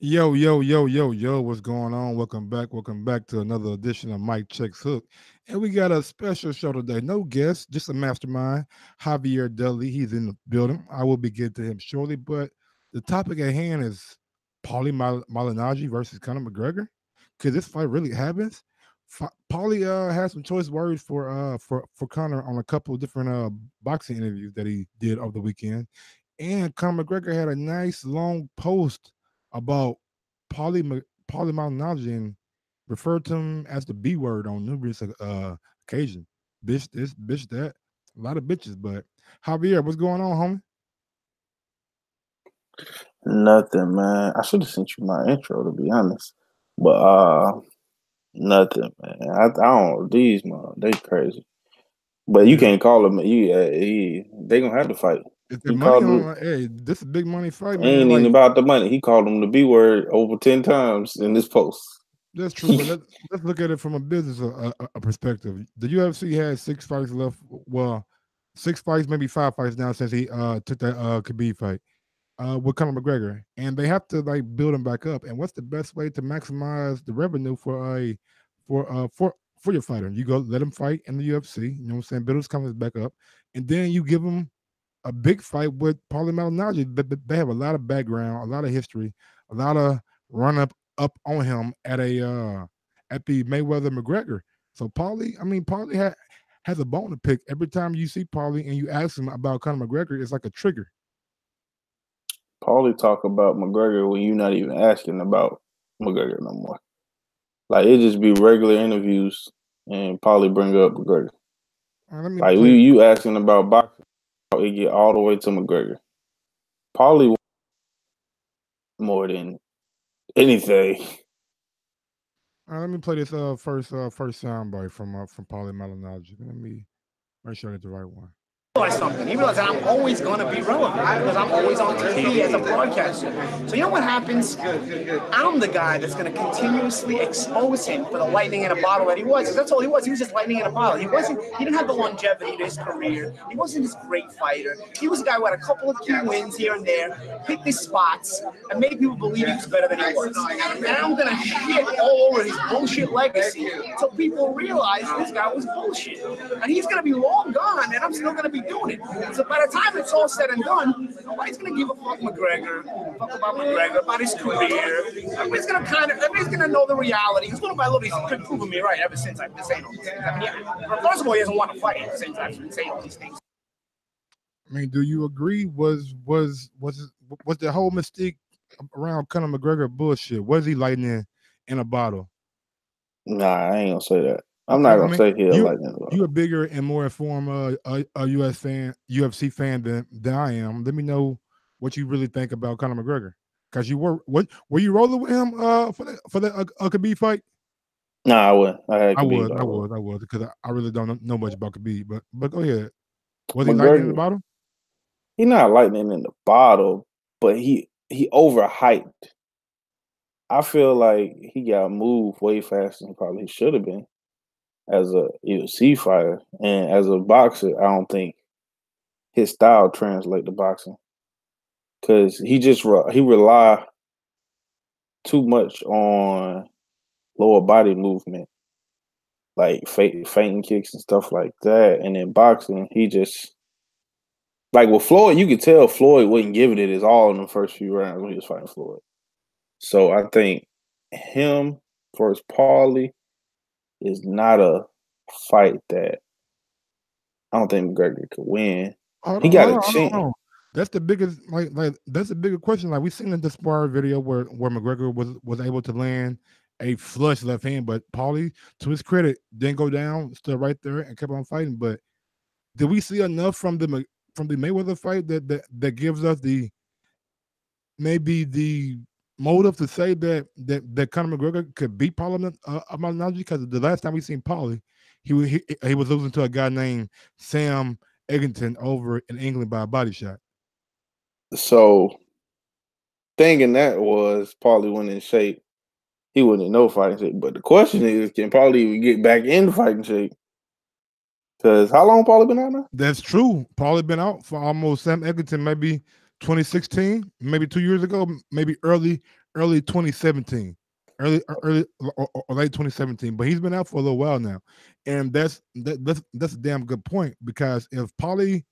Yo, yo, yo, yo, yo, what's going on? Welcome back. Welcome back to another edition of Mike Checks Hook. And we got a special show today. No guest, just a mastermind, Javier Dudley. He's in the building. I will be getting to him shortly, but the topic at hand is Malignaggi versus Conor McGregor. Could this fight really happens? Paulie has some choice words for Conor on a couple of different boxing interviews that he did over the weekend. And Conor McGregor had a nice long post about Malignaggi and referred to him as the B word on numerous occasions. Bitch this, bitch that. A lot of bitches, but Javier, what's going on, homie? Nothing, man. I should have sent you my intro to be honest, but nothing, man. I don't these man, they crazy. But you Yeah. can't call them. They gonna have to fight. Is there He money called on them. hey, this is a big money fight, man. Ain't even Like about the money. He called them the B word over 10 times in this post. that's true, but let's look at it from a business perspective. The UFC has 6 fights left. Well, 6 fights, maybe 5 fights now since he took that Khabib fight with Conor McGregor, and they have to like build him back up. And what's the best way to maximize the revenue for your fighter? You go let him fight in the UFC. You know what I'm saying? Build his confidence back up, and then you give him a big fight with Paulie Malignaggi. They have a lot of background, a lot of history, a lot of run up on him at the Mayweather McGregor. So Paulie has a bone to pick. Every time you see Paulie and you ask him about Conor McGregor, it's like a trigger. Paulie talk about McGregor when you're not even asking about McGregor no more. Like it just be regular interviews, and Paulie bring up McGregor. Let me Like play. you asking about boxing, it get all the way to McGregor. Paulie more than anything. Let me play this first soundbite from Paulie Malignaggi. Let me make sure I get the right one. Realize something. He realized that I'm always going to be relevant because I'm always on TV as a broadcaster. So you know what happens? I'm the guy that's going to continuously expose him for the lightning in a bottle that he was. 'Cause that's all he was. He was just lightning in a bottle. He wasn't. He didn't have the longevity to his career. He wasn't this great fighter. He was a guy who had a couple of key wins here and there, picked his spots, and made people believe he was better than he was. And I'm going to shit all over his bullshit legacy until people realize this guy was bullshit. And he's going to be long gone, and I'm still going to be doing it. So by the time it's all said and done, nobody's gonna give a fuck fuck about McGregor, about his career. Everybody's gonna know the reality. Because little by little, he's been proving me right ever since I've been saying all these things. I mean, yeah, first of all, he doesn't want to fight since I've been saying all these things. I mean, do you agree? Was the whole mystique around Conor McGregor bullshit? Was he lightning in a bottle? Nah, I ain't gonna say that. I'm Okay, not I gonna mean, say he a you lightning rod. you a bigger and more informed UFC fan than I am. Let me know what you really think about Conor McGregor. Cause you were you rolling with him for the Khabib fight? Nah, I wouldn't. I had Khabib all I was because I really don't know much about Khabib. But go ahead. Was he lightning in the McGregor, bottle? he not lightning in the bottle, but he overhyped. I feel like he got moved way faster than probably he should have been as a UFC fighter, and as a boxer, I don't think his style translate to boxing because he rely too much on lower body movement, like fainting kicks and stuff like that. And in boxing, he just like with Floyd, you could tell Floyd wasn't giving it his all in the first few rounds when he was fighting Floyd. So I think him versus Paulie is not a fight that I don't think McGregor could win. Hold He on, got hold a on, hold on, chance. hold on. That's the biggest that's a bigger question. Like we seen in the spar video where McGregor was able to land a flush left hand, but Paulie, to his credit, didn't go down, stood right there and kept on fighting. But did we see enough from the Mayweather fight that gives us the maybe the motive to say that Conor McGregor could beat Paulie Malignaggi? Because the last time we seen Paulie, he was losing to a guy named Sam Eggington over in England by a body shot. So thinking that was Paulie went in shape. He wasn't in no fighting shape. But the question is, can Paulie even get back in fighting shape? Because how long Paulie been out now? That's true. Paulie been out for almost Sam Eggington, maybe 2016, maybe 2 years ago, maybe early 2017, or late 2017. But he's been out for a little while now, and that's a damn good point because if Paulie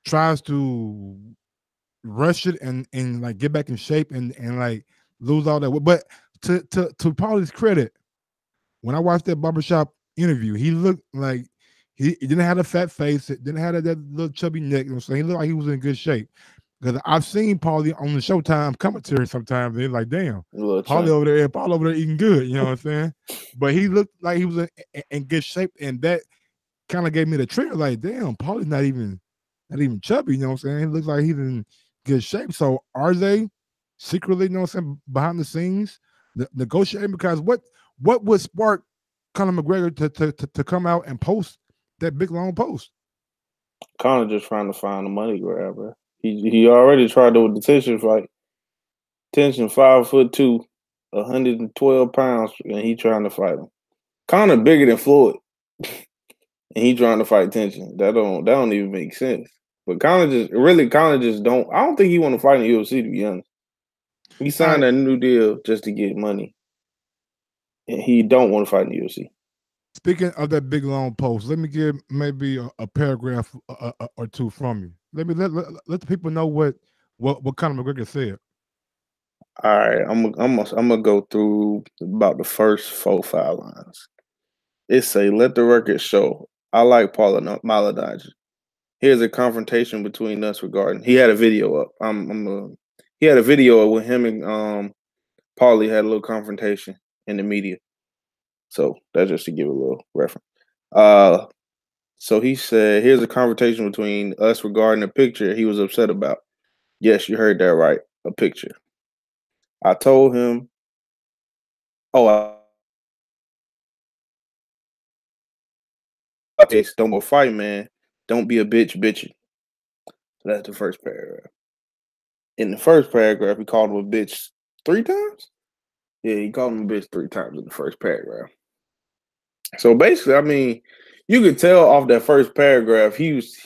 tries to rush it and like get back in shape and like lose all that, but to Paulie's credit, when I watched that barbershop interview, he looked like he didn't have a fat face, it didn't have that little chubby neck. You know what I'm saying? He looked like he was in good shape. Because I've seen Paulie on the Showtime commentary sometimes, and they're like, damn, Paulie over there eating good, you know what I'm saying? But he looked like he was in good shape, and that kind of gave me the trigger, like, damn, Paulie's not even chubby, you know what I'm saying? He looks like he's in good shape. So are they secretly, you know what I'm saying, behind the scenes negotiating? Because what would spark Conor McGregor to come out and post that big long post? Conor just trying to find a money grabber. He already tried to with the tension fight. Tension 5'2", 112 pounds, and he trying to fight him. Conor bigger than Floyd, and he trying to fight Tension. That don't even make sense. But Conor just don't. I don't think he want to fight in the UFC, to be honest. He signed a new deal just to get money, and he don't want to fight in the UFC. Speaking of that big long post, let me give maybe a paragraph or two from you. Let the people know what Conor McGregor said. All right, I'm gonna go through about the first 4-5 lines. It say, "Let the record show I like Paul Malignaggi. Here's a confrontation between us regarding." He had a video up. He had a video with him and Paulie had a little confrontation in the media. So that's just to give a little reference. So he said, "Here's a confrontation between us regarding a picture he was upset about." Yes, you heard that right. A picture. I told him, okay, don't go fight, man. Don't be a bitch bitching. So that's the first paragraph. In the first paragraph, he called him a bitch 3 times? Yeah, he called him a bitch 3 times in the first paragraph. So basically, I mean, you could tell off that first paragraph, he's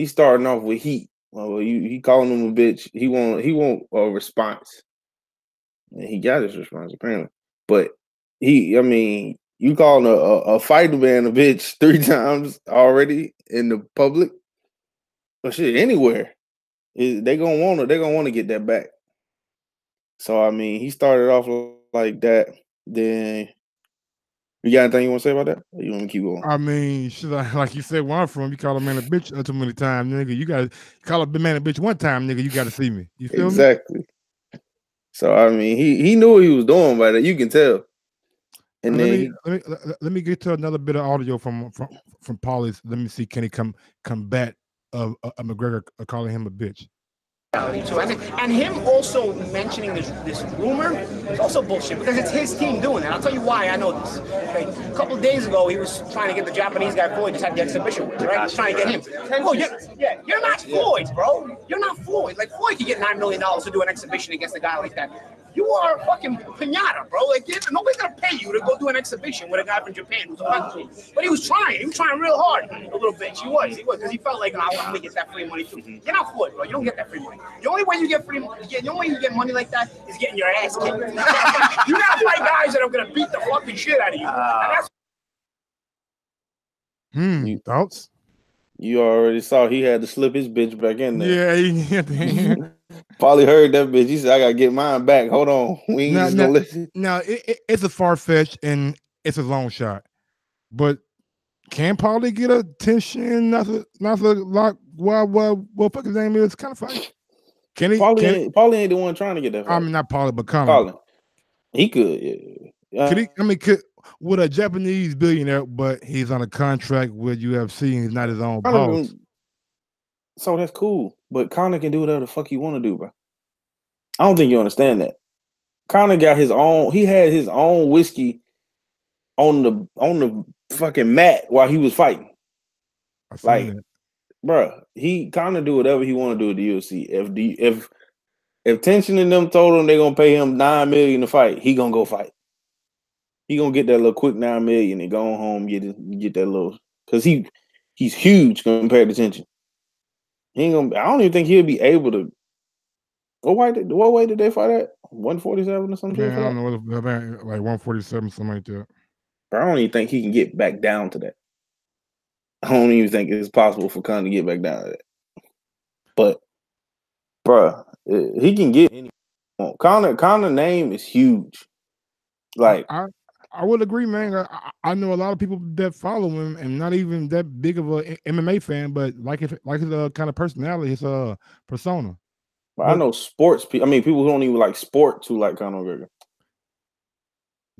starting off with heat. Well, he calling him a bitch. He want a response. And he got his response apparently. But you calling a fighter man a bitch 3 times already in the public? Well, shit, anywhere. They gonna want to get that back. So I mean, he started off like that. Then you got anything you want to say about that? Or you want me to keep going? I mean, should I, like you said, where I'm from, you call a man a bitch too many times, nigga. You gotta call a man a bitch one time, nigga. You gotta see me. You feel me? Exactly. So I mean, he knew what he was doing by that. You can tell. And then let me get to another bit of audio from Paulie's. Let me see, can he combat McGregor calling him a bitch? And him also mentioning this rumor is also bullshit because it's his team doing it. I'll tell you why I know this. Okay? A couple of days ago, he was trying to get the Japanese guy Floyd, just had the exhibition with, right? He's trying to get him. Oh, you're not Floyd, bro. You're not Floyd. Like, Floyd could get $9 million to do an exhibition against a guy like that. You are a fucking pinata, bro. Like, nobody's gonna pay you to go do an exhibition with a guy from Japan who's a country. But he was trying real hard, a little bitch. He was, because he felt like, I'm gonna get that free money too. You're not Floyd, bro. You don't get that free money. The only way you get money like that is getting your ass kicked. You gotta fight guys that are gonna beat the fucking shit out of you. And that's thoughts? You already saw he had to slip his bitch back in there. Yeah. Probably heard that bitch. He said, "I gotta get mine back. Hold on, we ain't just gonna listen." Now it's a far fetch and it's a long shot, but can Paulie get a tension? Not a lock. What fucking name is kind of fight? Can he? Paulie ain't the one trying to get that fight. I mean, not Paulie, but Conor. He could. Yeah. Could he? I mean, with a Japanese billionaire, but he's on a contract with UFC and he's not his own boss. So that's cool, but Conor can do whatever the fuck he want to do, bro. I don't think you understand that. Conor got his own. He had his own whiskey on the fucking mat while he was fighting. Like, bro, Conor do whatever he want to do at the UFC. If Tension and them told him they're gonna pay him $9 million to fight, he gonna go fight. He gonna get that little quick $9 million and go home get that little, because he's huge compared to Tension. He ain't gonna. I don't even think he'll be able to What weight did they fight at? 147 or some shit Man, for I that? don't know, like 147, something like that. But I don't even think he can get back down to that. I don't even think it's possible for Conor to get back down to that. But, bruh, he can get any. Conor name is huge. Like, I would agree, man. I know a lot of people that follow him, and not even that big of a MMA fan, but like his kind of personality, his persona. I know sports people. I mean, people who don't even like sports who like Conor McGregor.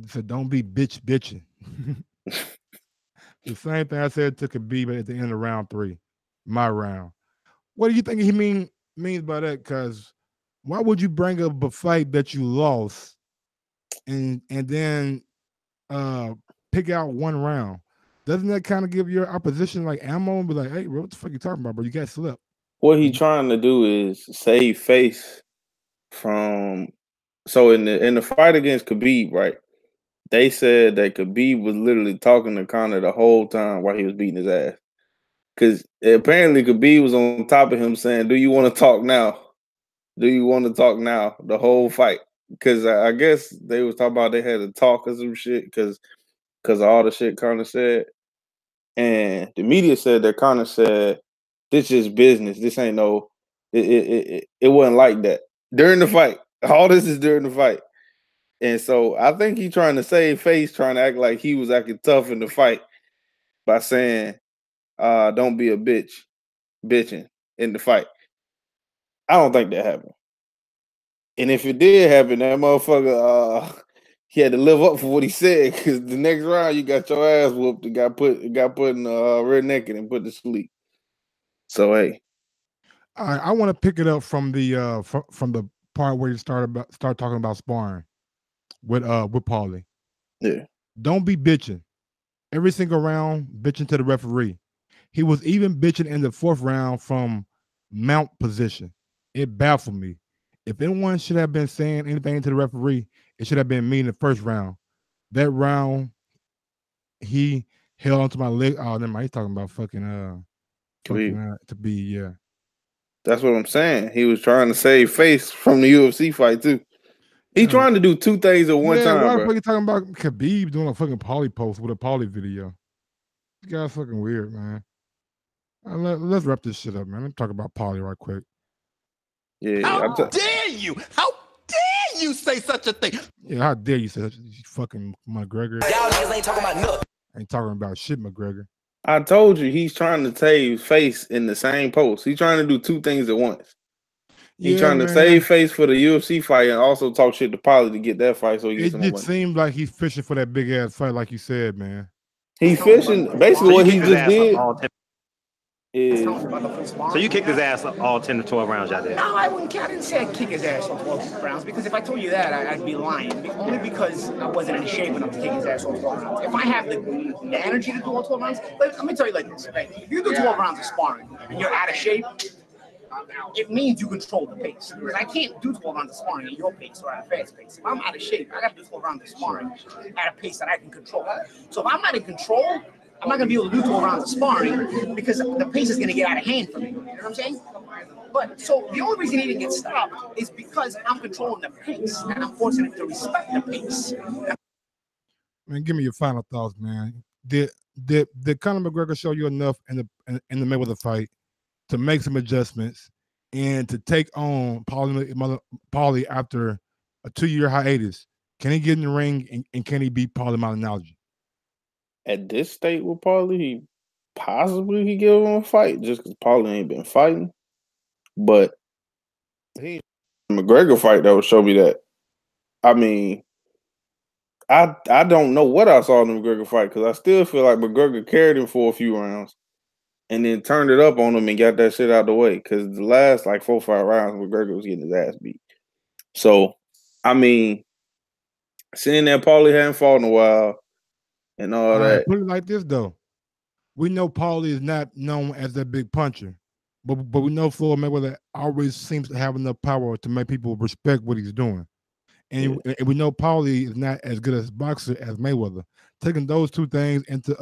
So don't be bitching. The same thing I said to Khabib at the end of round 3, my round. What do you think he means by that? Because why would you bring up a fight that you lost and then pick out one round? Doesn't that kind of give your opposition like ammo and be like, hey, bro, what the fuck you talking about, bro? You got slipped. What he trying to do is save face from. So in the fight against Khabib, right? They said that Khabib was literally talking to Conor the whole time while he was beating his ass. Because apparently Khabib was on top of him saying, "Do you want to talk now? Do you want to talk now?" The whole fight. Because I guess they was talking about they had to talk or some shit because of all the shit Conor said. And the media said that Conor said, "This is business. This ain't no. It wasn't like that during the fight. All this is during the fight." And so I think he's trying to save face, trying to act like he was acting tough in the fight by saying, "Don't be a bitching in the fight." I don't think that happened. And if it did happen, that motherfucker, he had to live up for what he said. Because the next round, you got your ass whooped and got put in rear naked and put to sleep. So hey, I want to pick it up from the from the part where you start talking about sparring with Paulie. yeah. Don't be bitching. Every single round, bitching to the referee. He was even bitching in the 4th round from mount position. It baffled me. If anyone should have been saying anything to the referee, it should have been me in the 1st round. That round, he held onto my leg. Oh, never mind. He's talking about fucking to be, yeah. That's what I'm saying. He was trying to save face from the UFC fight too. He trying to do 2 things at one time, why bro. the fuck you talking about Khabib doing a fucking Paulie post with a Paulie video? This guy's fucking weird, man. Let's wrap this shit up, man. Let's talk about Paulie right quick. Yeah, how dare you? How dare you say such a thing? Yeah, how dare you say such a fucking McGregor? Y'all niggas ain't talking about nothing. Ain't talking about shit, McGregor. I told you he's trying to save face in the same post. He's trying to do 2 things at once. He's trying to save face for the UFC fight and also talk shit to Paulie to get that fight so he gets some money. It seemed like he's fishing for that big ass fight, like you said, man. He's fishing. Basically, what he just did is. So you kicked his ass all 10 to 12 rounds out there? No, I didn't say I'd kick his ass all 12 rounds, because if I told you that, I'd be lying. Only because I wasn't in shape enough to kick his ass all 12 rounds. If I have the energy to do all 12 rounds, let me tell you like this, right? If you do 12 rounds of sparring and you're out of shape, it means you control the pace. Because I can't do 12 rounds of sparring at your pace or at a fast pace. If I'm out of shape, I got to do 12 rounds of sparring at a pace that I can control. So if I'm not in control, I'm not going to be able to do 12 rounds of sparring because the pace is going to get out of hand for me. You know what I'm saying? But so the only reason he didn't get stopped is because I'm controlling the pace and I'm forcing him to respect the pace. Man, give me your final thoughts, man. Did Conor McGregor show you enough in the Mayweather fight to make some adjustments and to take on Paulie after a 2-year hiatus? Can he get in the ring and can he beat Paulie Malignaggi? At this state with Paulie, he possibly could give him a fight just because Paulie ain't been fighting. But he McGregor fight that would show me that. I mean, I don't know what I saw in the McGregor fight because I still feel like McGregor carried him for a few rounds and then turned it up on him and got that shit out the way. Because the last like 4 or 5 rounds, McGregor was getting his ass beat. So, I mean, seeing that Paulie hadn't fought in a while and all that. Put it like this though. We know Paulie is not known as that big puncher. But we know Floyd Mayweather always seems to have enough power to make people respect what he's doing. And we know Paulie is not as good as a boxer as Mayweather. Taking those 2 things into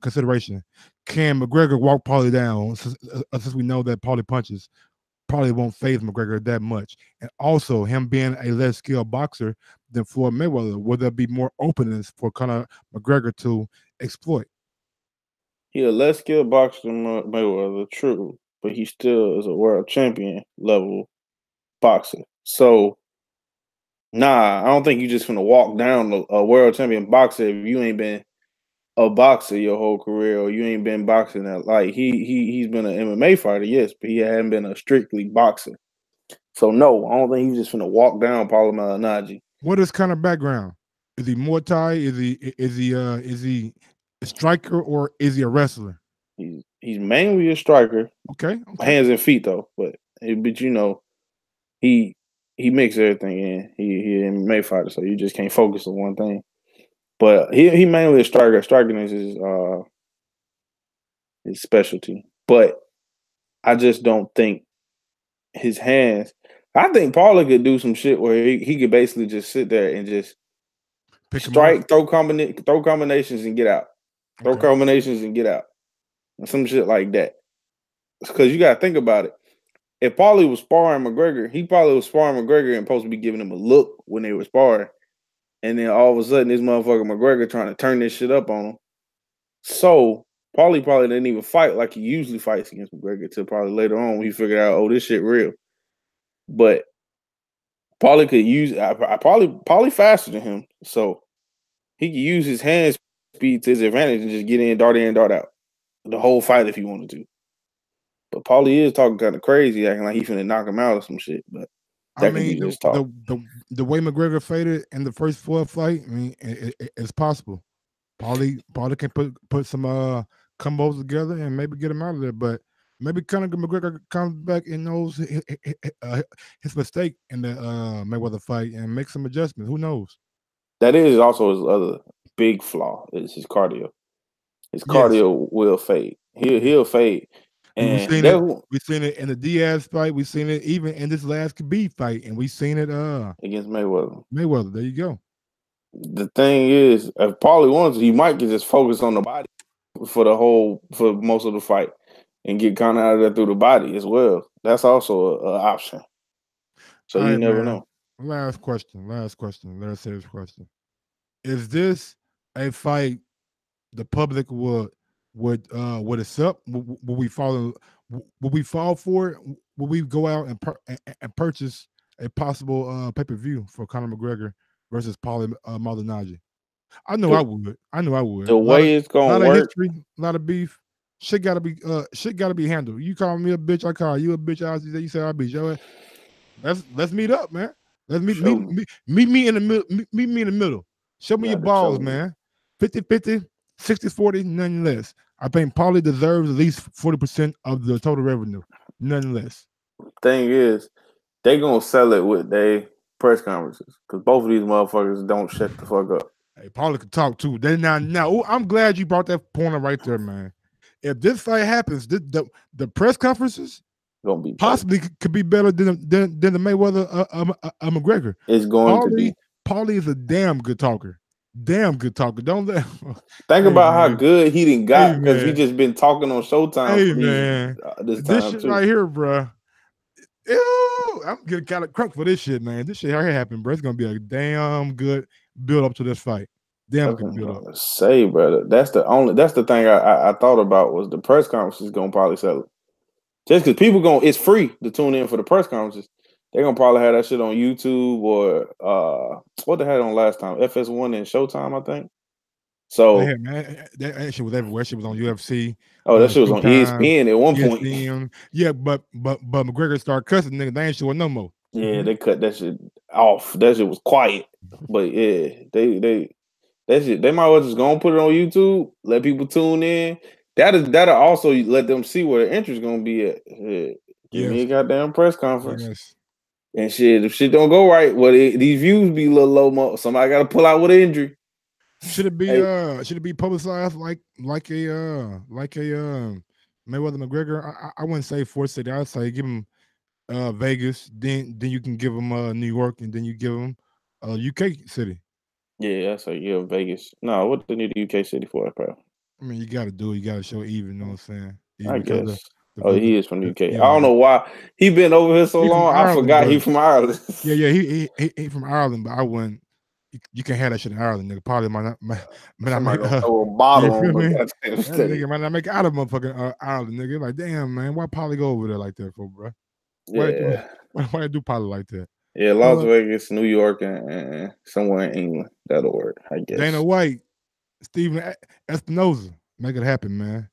consideration, can McGregor walk Paulie down since we know that Paulie punches? probably won't phase McGregor that much. And also, him being a less skilled boxer than Floyd Mayweather, will there be more openness for Conor McGregor to exploit? He a less skilled boxer than Mayweather, true, but he still is a world champion level boxer. So, nah, I don't think you just finna walk down a world champion boxer if you ain't been a boxer your whole career or you ain't been boxing that. Like he's been an MMA fighter, yes, but he hadn't been a strictly boxer. So no, I don't think he's just finna walk down Paulo Malignaggi. What is Conor background? Is he Muay Thai? Is he a striker or is he a wrestler? He's mainly a striker, Okay. hands and feet though. But you know he mixes everything in. He an MMA fighter, so you just can't focus on one thing. But he mainly a striker. Striking is his specialty. But I just don't think his hands. I think Paula could do some shit where he could basically just sit there and just Pick him off. strike, throw combinations and get out. Throw Okay. combinations and get out. And some shit like that. Because you gotta think about it. If Paulie was sparring McGregor, he probably was sparring McGregor and supposed to be giving him a look when they were sparring. And then all of a sudden, this motherfucker McGregor trying to turn this shit up on him. So Paulie probably didn't even fight like he usually fights against McGregor till probably later on when he figured out, oh, this shit real. But Paulie could use Paulie faster than him, so he could use his hand speed to his advantage and just get in, dart out the whole fight if he wanted to. But Paulie is talking kind of crazy, acting like he's finna knock him out or some shit. But that could be just talk. The way McGregor faded in the first Floyd fight, I mean, it's possible. Paulie can put some combos together and maybe get him out of there. But maybe Conor McGregor comes back and knows his mistake in the Mayweather fight and makes some adjustments. Who knows? That is also his other big flaw is his cardio. His cardio will fade. He'll fade. And we've seen it in the Diaz fight. We've seen it even in this last Khabib fight, and we've seen it against Mayweather. There you go. The thing is, if Paulie wants, he might just focus on the body for most of the fight and get Conor out of there through the body as well. That's also an option. So you never know. Last question. Last serious question. Is this a fight the public would accept? Would we fall for it? Would we go out and purchase a possible pay-per-view for Conor McGregor versus Paulie Malignaggi? I know I would. The way it's gonna work, history, a lot of beef. Shit gotta be handled. You call me a bitch, I call you a bitch. You say I beat your ass. Let's meet up, man. Let's meet me in the middle. Meet me in the middle. Show me your balls, man. 50-50, 60-40, none less. I think Paulie deserves at least 40% of the total revenue, none less. Thing is, they gonna sell it with their press conferences because both of these motherfuckers don't shut the fuck up. Hey, Paulie could talk too. They now. I'm glad you brought that point up right there, man. If this fight happens, the press conferences gonna be possibly could be better than the Mayweather McGregor. It's going to be. Paulie is a damn good talker. Don't let think about how good he done got because he just been talking on Showtime. This shit too. Right here, bro. Ew, I'm getting kind of crunk for this shit, man. This shit right here happened, bro. It's gonna be a damn good build up to this fight. Damn good build up. Say, brother, that's the thing I thought about was the press conferences gonna probably sell it. Just because people it's free to tune in for the press conferences. They're gonna probably have that shit on YouTube or what they had on last time, FS1 and Showtime, I think. So man, that shit was everywhere. Shit was on UFC. Oh, that shit was on ESPN at one point. Yeah, but McGregor started cussing niggas. They ain't showing no more. Yeah, they cut that shit off. That shit was quiet. But yeah, they might well just go and put it on YouTube, let people tune in. That'll also let them see where the interest gonna be at. Give me a goddamn press conference. Yes. And shit, if shit don't go right, these views be a little low. Somebody got to pull out with an injury. Should it be publicized like a Mayweather McGregor? I wouldn't say Fort City. I'd say give him Vegas. Then you can give him New York, and then you give him UK city. Yeah, I say Vegas. No, what they need the UK city for, bro? I mean, you got to do it. You got to show even. You know what I'm saying? I guess. Oh, he is from the UK. I Yeah, don't know why he been over here so he from long. I Ireland, forgot he but from Ireland. yeah, he from Ireland, but I wouldn't. You can't have that shit in Ireland, nigga. Probably might not Somebody make. gonna throw a bottle You on feel the me? goddamn That stage. nigga might not make it out of motherfucking Ireland, nigga. Like, damn, man, why Polly go over there like that for, bro? Why do Yeah, why do Polly like that? yeah. Las Vegas, New York, and somewhere in England. That'll work, I guess. Dana White, Steven Espinoza, make it happen, man.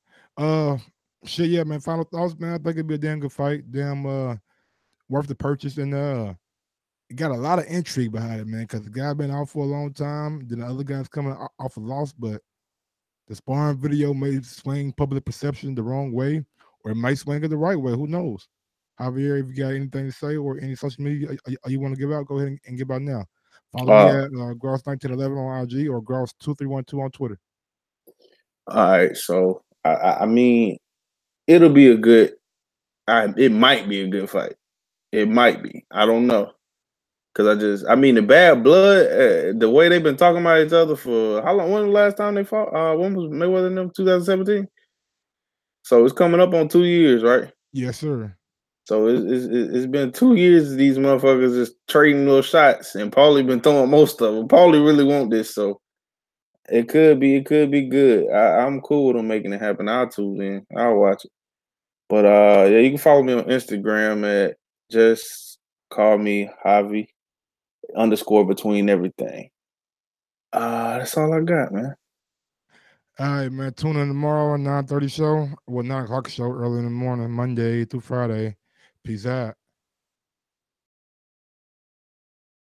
Shit, yeah, man. Final thoughts, man. I think it'd be a damn good fight. Damn, worth the purchase, and it got a lot of intrigue behind it, man. Because the guy been out for a long time. Then the other guys coming off a loss, but the sparring video may swing public perception the wrong way, or it might swing it the right way. Who knows? Javier, if you got anything to say or any social media you want to give out, go ahead and give out now. Follow me at Gross1911 on IG or Gross2312 on Twitter. All right, so I mean, it'll be a good. It might be a good fight. It might be. I don't know. Cause I mean, the bad blood, the way they've been talking about each other for how long? When was the last time they fought? When was Mayweather and them? 2017. So it's coming up on 2 years, right? Yes, sir. So it's been 2 years. These motherfuckers just trading little shots, and Paulie been throwing most of them. Paulie really want this, so it could be good. I'm cool with them making it happen. I'll tune in. I'll watch it. But yeah, you can follow me on Instagram at just call me Javi _between everything. That's all I got, man. All right, man. Tune in tomorrow at 9:30 show. 9 o'clock show early in the morning, Monday through Friday. Peace out.